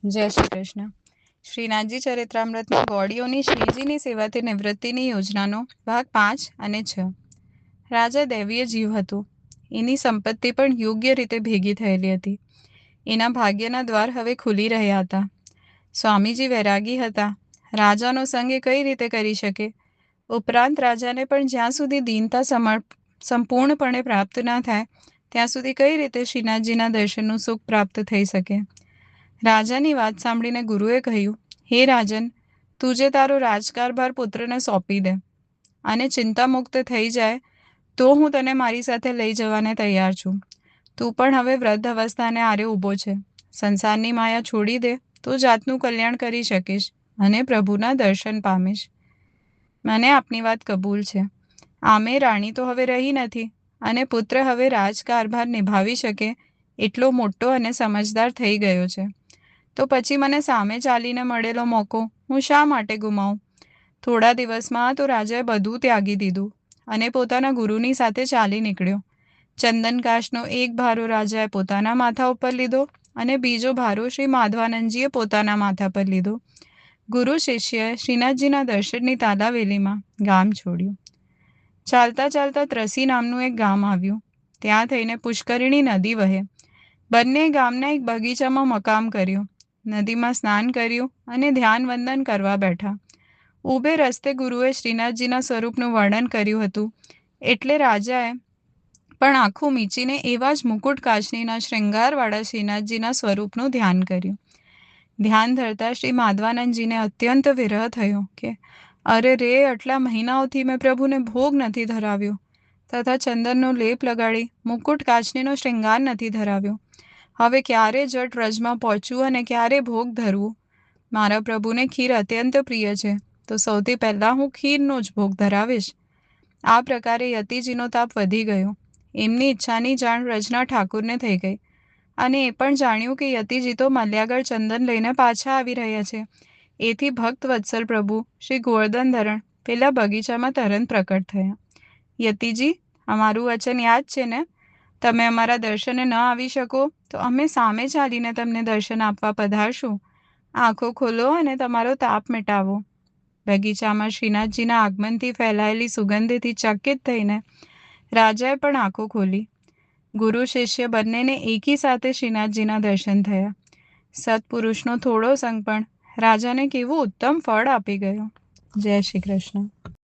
જય શ્રી કૃષ્ણ. શ્રીનાથજી ચરિત્રામૃતમાં ગોળીઓની શ્રીજીની સેવાથી નિવૃત્તિની યોજનાનો ભાગ 5 અને 6. રાજા દૈવીય જીવ હતો. એની સંપત્તિ પણ યોગ્ય રીતે ભેગી થયેલી હતી. એના ભાગ્યના દ્વાર હવે ખુલી રહ્યા હતા. સ્વામીજી વૈરાગી હતા. રાજાનો સંગ એ કઈ રીતે કરી શકે? ઉપરાંત રાજાને પણ જ્યાં સુધી દીનતા સંપૂર્ણપણે પ્રાપ્ત ના થાય ત્યાં સુધી કઈ રીતે શ્રીનાથજીના દર્શનનું સુખ પ્રાપ્ત થઈ શકે? રાજાની વાત સાંભળીને ગુરુએ કહ્યું, હે રાજન, તું જે તારો રાજકારભાર પુત્રને સોંપી દે અને ચિંતામુક્ત થઈ જાય તો હું તને મારી સાથે લઈ જવાને તૈયાર છું. તું પણ હવે વૃદ્ધ અવસ્થાને આરે ઊભો છે. સંસારની માયા છોડી દે તો જાતનું કલ્યાણ કરી શકીશ અને પ્રભુના દર્શન પામીશ. મને આપની વાત કબૂલ છે. આમે રાણી તો હવે રહી નથી અને પુત્ર હવે રાજકારભાર નિભાવી શકે એટલો મોટો અને સમજદાર થઈ ગયો છે. તો પછી મને સામે ચાલીને મળેલો મોકો હું શા માટે ગુમાવું? થોડા દિવસમાં તો રાજાએ બધું ત્યાગી દીધું અને પોતાના ગુરુની સાથે ચાલી નીકળ્યો. ચંદનકાશનો એક ભારો રાજાએ પોતાના માથા ઉપર લીધો અને બીજો ભારો શ્રી માધવાનંદજીએ પોતાના માથા પર લીધો. ગુરુ શિષ્યએ શ્રીનાથજીના દર્શનની તાલાવેલીમાં ગામ છોડ્યું. ચાલતા ચાલતા ત્રસી નામનું એક ગામ આવ્યું. ત્યાં થઈને પુષ્કરિણી નદી વહે. બંને ગામના એક બગીચામાં મકામ કર્યું. નદીમાં સ્નાન કર્યું અને ધ્યાન વંદન કરવા બેઠા. ઊભે રસ્તે ગુરુએ શ્રીનાથજીના સ્વરૂપનું વર્ણન કર્યું હતું એટલે રાજાએ પણ આંખું મીચીને એવા જ મુકુટ કાચનીના શ્રૃંગારવાળા શ્રીનાથજીના સ્વરૂપનું ધ્યાન કર્યું. ધ્યાન ધરતા શ્રી માધવાનંદજીને અત્યંત વિરહ થયો કે અરે રે, આટલા મહિનાઓથી મેં પ્રભુને ભોગ નથી ધરાવ્યો તથા ચંદનનો લેપ લગાડી મુકુટ કાચનીનો શ્રૃંગાર નથી ધરાવ્યો. હવે ક્યારે જટ વ્રજમાં પહોંચવું અને ક્યારે ભોગ ધરવું? મારા પ્રભુને ખીર અત્યંત પ્રિય છે તો સૌથી પહેલાં હું ખીરનો જ ભોગ ધરાવીશ. આ પ્રકારે યતિજીનો તાપ વધી ગયો. એમની ઈચ્છાની જાણ વ્રજના ઠાકુરને થઈ ગઈ અને એ પણ જાણ્યું કે યતિજી તો મલ્યાગઢ ચંદન લઈને પાછા આવી રહ્યા છે. એથી ભક્ત વત્સલ પ્રભુ શ્રી ગોવર્ધનધરણ પેલા બગીચામાં તરત પ્રકટ થયા. યતિજી, અમારું વચન યાદ છે ને? તમે અમારા દર્શને ન આવી શકો તો અમે સામે ચાલીને તમને દર્શન આપવા પધારશું. આંખો ખોલો અને તમારો તાપ મિટાવો. બગીચામાં શ્રીનાથજીના આગમનથી ફેલાયેલી સુગંધથી ચકિત થઈને રાજાએ પણ આંખો ખોલી. ગુરુ શિષ્ય બંનેને એકી સાથે શ્રીનાથજીના દર્શન થયા. સત્પુરુષનો થોડો સંગ પણ રાજાને કેવું ઉત્તમ ફળ આપી ગયો. જય શ્રી કૃષ્ણ.